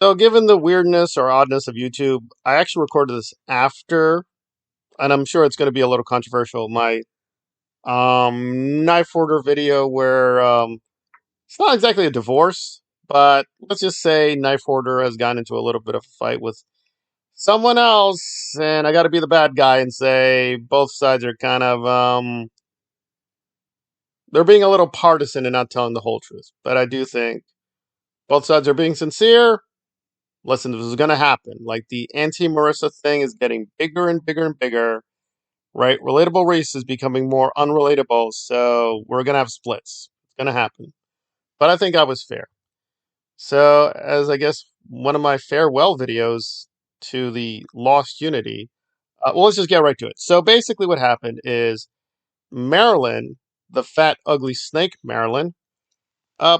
So, given the weirdness or oddness of YouTube, I actually recorded this after, and I'm sure it's going to be a little controversial. My knife order video where it's not exactly a divorce, but let's just say knife order has gotten into a little bit of a fight with someone else, and I got to be the bad guy and say both sides are kind of they're being a little partisan and not telling the whole truth. But I do think both sides are being sincere. Listen, this is going to happen. Like the anti-Marisa thing is getting bigger and bigger and bigger, right? Relatable Reese is becoming more unrelatable, so we're going to have splits. It's going to happen. But I think I was fair. So, as I guess one of my farewell videos to the Lost Unity, well, let's just get right to it. So, basically, what happened is Marilyn, the fat, ugly snake Marilyn,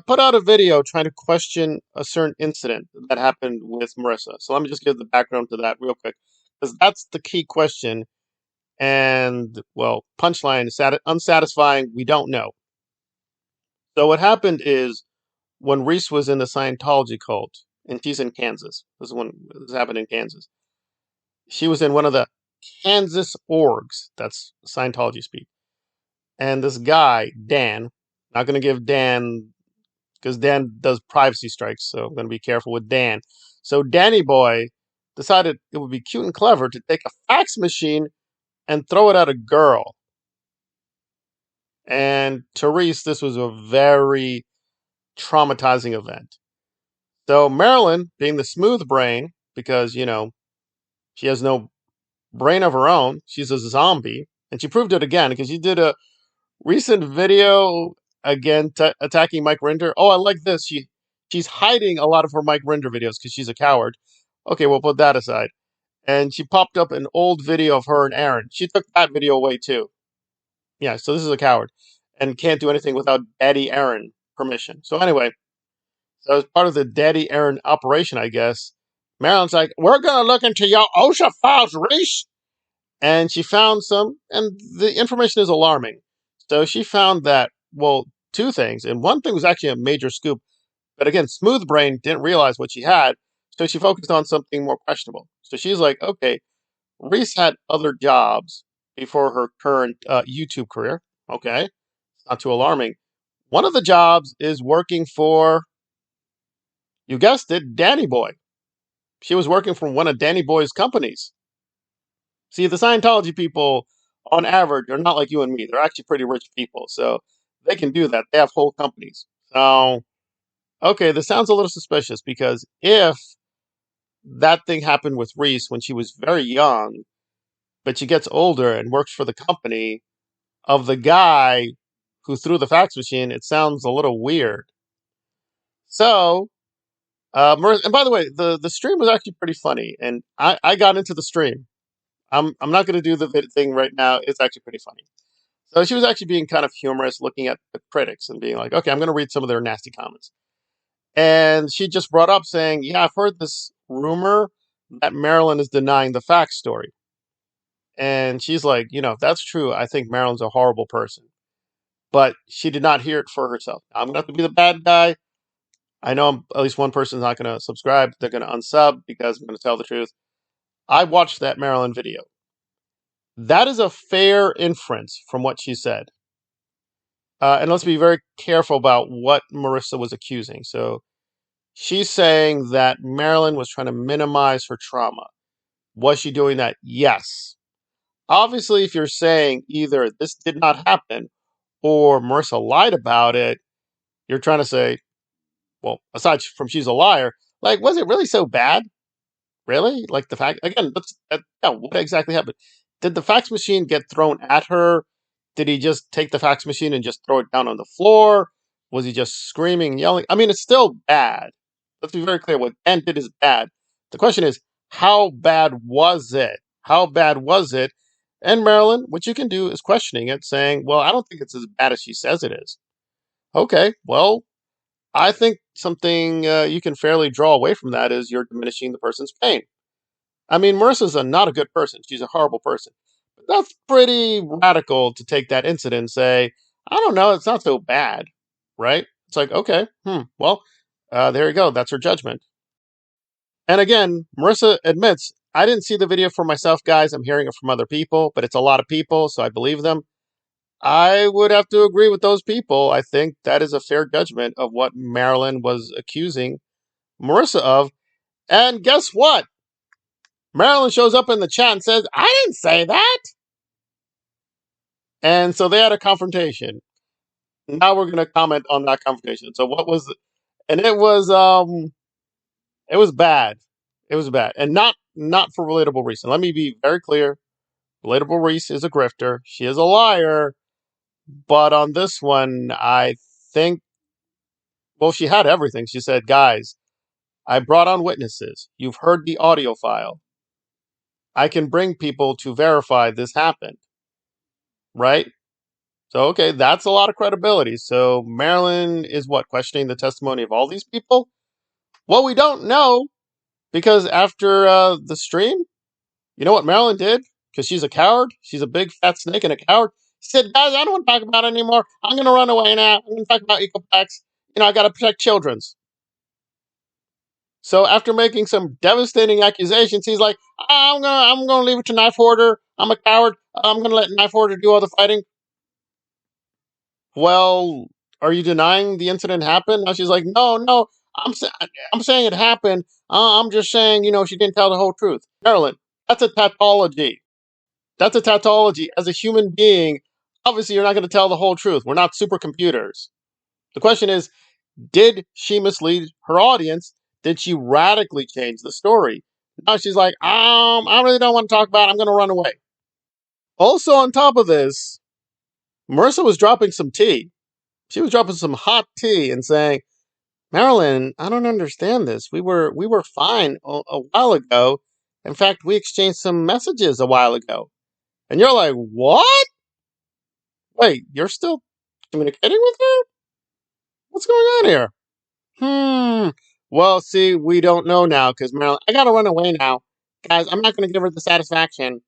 put out a video trying to question a certain incident that happened with Marisa. So, let me just give the background to that real quick, because that's the key question. And, well, punchline, unsatisfying, we don't know. So, what happened is when Reese was in the Scientology cult, and she's in Kansas. This happened in Kansas. She was in one of the Kansas orgs. That's Scientology speak. And this guy, Dan, not going to give Dan, because Dan does privacy strikes, so I'm going to be careful with Dan. So Danny Boy decided it would be cute and clever to take a fax machine and throw it at a girl. And to Reese, this was a very traumatizing event. So Marilyn, being the smooth brain, because, she has no brain of her own, she's a zombie, and she proved it again because she did a recent video again attacking Mike Rinder. Oh, I like this. She's hiding a lot of her Mike Rinder videos because she's a coward. Okay, we'll put that aside. And she popped up an old video of her and Aaron. She took that video away too. Yeah, so this is a coward and can't do anything without Daddy Aaron permission. So anyway, so as part of the Daddy Aaron operation, I guess, Marilyn's like, we're going to look into your OSHA files, Reese. And she found some, and the information is alarming. So she found that, well, two things. And one thing was actually a major scoop. But again, Smooth Brain didn't realize what she had. So she focused on something more questionable. So she's like, okay, Reese had other jobs before her current YouTube career. Okay, not too alarming. One of the jobs is working for, you guessed it, Danny Boy. She was working for one of Danny Boy's companies. See, the Scientology people, on average, are not like you and me. They're actually pretty rich people, so they can do that. They have whole companies. So, okay, this sounds a little suspicious because if that thing happened with Reese when she was very young, but she gets older and works for the company of the guy who threw the fax machine, it sounds a little weird. So, and by the way, the stream was actually pretty funny, and I got into the stream. I'm not going to do the thing right now. It's actually pretty funny. So she was actually being kind of humorous, looking at the critics and being like, okay, I'm going to read some of their nasty comments. And she just brought up saying, yeah, I've heard this rumor that Marilyn is denying the fact story. And she's like, if that's true, I think Marilyn's a horrible person. But she did not hear it for herself. I'm going to have to be the bad guy. I know at least one person's not going to subscribe. They're going to unsub because I'm going to tell the truth. I watched that Marilyn video. That is a fair inference from what she said. And let's be very careful about what Marisa was accusing. So she's saying that Marilyn was trying to minimize her trauma. Was she doing that? Yes. Obviously, if you're saying either this did not happen or Marisa lied about it, you're trying to say, well, aside from she's a liar, like, was it really so bad? Really? Like the fact, again, what exactly happened? Did the fax machine get thrown at her? Did he just take the fax machine and just throw it down on the floor? Was he just screaming, yelling? I mean, it's still bad. Let's be very clear. What Ben did is bad. The question is, how bad was it? How bad was it? And Marilyn, what you can do is questioning it, saying, well, I don't think it's as bad as she says it is. Okay, well, I think something you can fairly draw away from that is you're diminishing the person's pain. I mean, Marissa's not a good person. She's a horrible person. But that's pretty radical to take that incident and say, I don't know, it's not so bad, right? It's like, okay, well, there you go. That's her judgment. And again, Marisa admits, I didn't see the video for myself, guys. I'm hearing it from other people, but it's a lot of people, so I believe them. I would have to agree with those people. I think that is a fair judgment of what Marilyn was accusing Marisa of. And guess what? Marilyn shows up in the chat and says, I didn't say that. And so they had a confrontation. Now we're going to comment on that confrontation. So what was, and it was bad. It was bad. And not for relatable reason. Let me be very clear. Relatable Reese is a grifter. She is a liar. But on this one, I think, well, she had everything. She said, guys, I brought on witnesses. You've heard the audio file. I can bring people to verify this happened. Right? So, okay, that's a lot of credibility. So Marilyn is what? Questioning the testimony of all these people? Well, we don't know because after the stream, you know what Marilyn did? Because she's a coward. She's a big fat snake and a coward. She said, guys, I don't want to talk about it anymore. I'm going to run away now. I'm going to talk about Ecoplex. I got to protect children's. So after making some devastating accusations, he's like, I'm gonna leave it to Knife Hoarder. I'm a coward. I'm gonna let Knife Hoarder do all the fighting. Well, are you denying the incident happened? Now she's like, no, I'm saying it happened. I'm just saying, she didn't tell the whole truth. Marilyn, that's a tautology. That's a tautology. As a human being, obviously you're not going to tell the whole truth. We're not supercomputers. The question is, did she mislead her audience? Did she radically change the story? Now she's like, I really don't want to talk about it. I'm going to run away. Also, on top of this, Marisa was dropping some tea. She was dropping some hot tea and saying, Marilyn, I don't understand this. We were fine a while ago. In fact, we exchanged some messages a while ago. And you're like, what? Wait, you're still communicating with her? What's going on here? Well, see, we don't know now because Marilyn, I gotta run away now. Guys, I'm not gonna give her the satisfaction.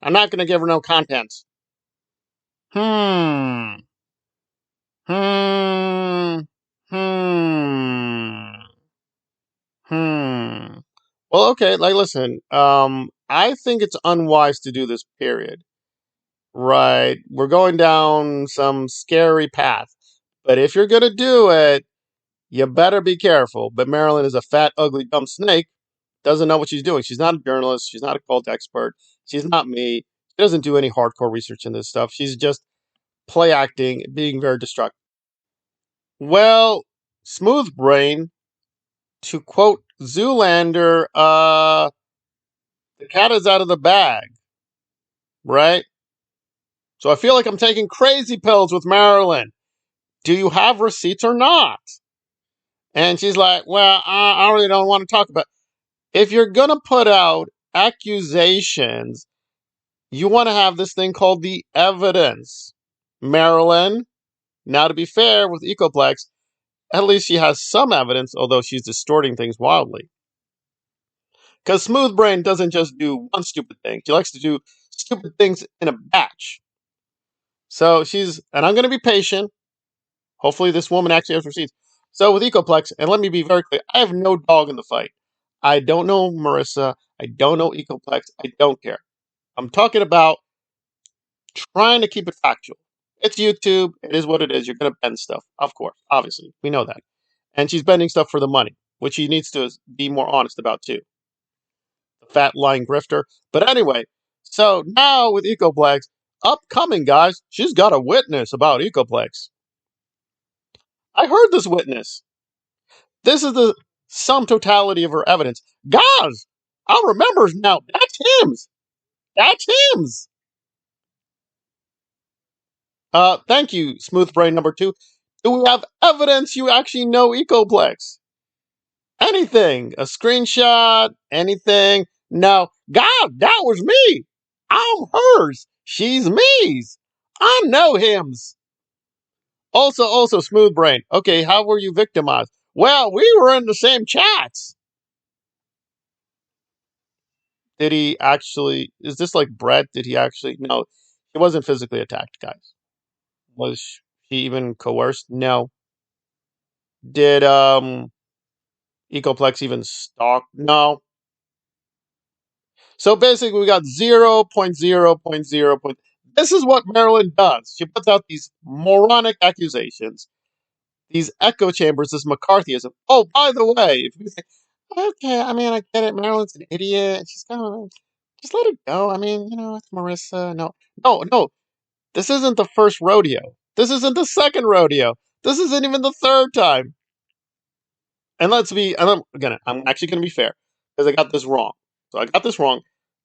I'm not gonna give her no content. Hmm. Hmm. Hmm. Hmm. Well, okay, listen, I think it's unwise to do this, period. Right. We're going down some scary path. But if you're gonna do it, you better be careful. But Marilyn is a fat, ugly, dumb snake. Doesn't know what she's doing. She's not a journalist. She's not a cult expert. She's not me. She doesn't do any hardcore research in this stuff. She's just play acting, being very destructive. Well, Smooth Brain, to quote Zoolander, the cat is out of the bag, right? So I feel like I'm taking crazy pills with Marilyn. Do you have receipts or not? And she's like, well, I really don't want to talk about it. If you're going to put out accusations, you want to have this thing called the evidence. Marilyn, now to be fair with Ecoplex, at least she has some evidence, although she's distorting things wildly. Because Smooth Brain doesn't just do one stupid thing. She likes to do stupid things in a batch. So and I'm going to be patient. Hopefully this woman actually has receipts. So with Ecoplex, and let me be very clear, I have no dog in the fight. I don't know Marisa. I don't know Ecoplex. I don't care. I'm talking about trying to keep it factual. It's YouTube. It is what it is. You're going to bend stuff. Of course. Obviously. We know that. And she's bending stuff for the money, which she needs to be more honest about too. The fat lying grifter. But anyway, so now with Ecoplex, upcoming guys, she's got a witness about Ecoplex. I heard this witness. This is the sum totality of her evidence. Guys, I remember now. That's him's. That's him's. Thank you, Smooth Brain number 2. Do we have evidence you actually know Ecoplex? Anything? A screenshot? Anything? No. God, that was me. I'm hers. She's me's. I know him's. Also, Smooth Brain. Okay, how were you victimized? Well, we were in the same chats. Did he actually? Is this like Brett? Did he actually? No, he wasn't physically attacked, guys. Was he even coerced? No. Did Ecoplex even stalked. No. So basically, we got 0.0.0. This is what Marilyn does. She puts out these moronic accusations, these echo chambers, this McCarthyism. Oh, by the way, if you think, okay, I mean, I get it. Marilyn's an idiot. And she's kind of just let it go. I mean, it's Marisa. No, no, no. This isn't the first rodeo. This isn't the second rodeo. This isn't even the third time. And I'm actually going to be fair because I got this wrong. So I got this wrong.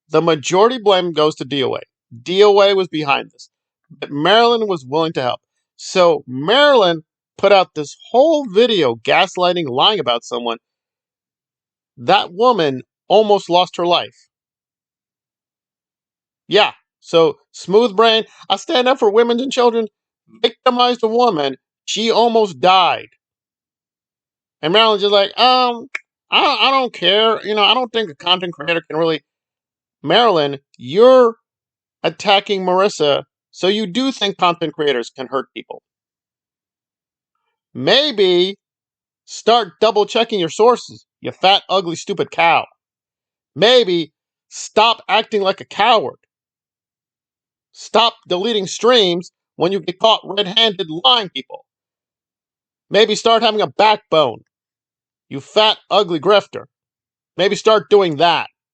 The majority blame goes to DOA. DOA was behind this, but Marilyn was willing to help. So Marilyn put out this whole video gaslighting, lying about someone. That woman almost lost her life. Yeah. So smooth brain, I stand up for women and children, victimized a woman. She almost died. And Marilyn's just like, I don't care. I don't think a content creator can really. Marilyn, you're attacking Marisa, so you do think content creators can hurt people. Maybe start double checking your sources, you fat, ugly, stupid cow. Maybe stop acting like a coward. Stop deleting streams when you get caught red-handed lying people. Maybe start having a backbone, you fat, ugly grifter. Maybe start doing that.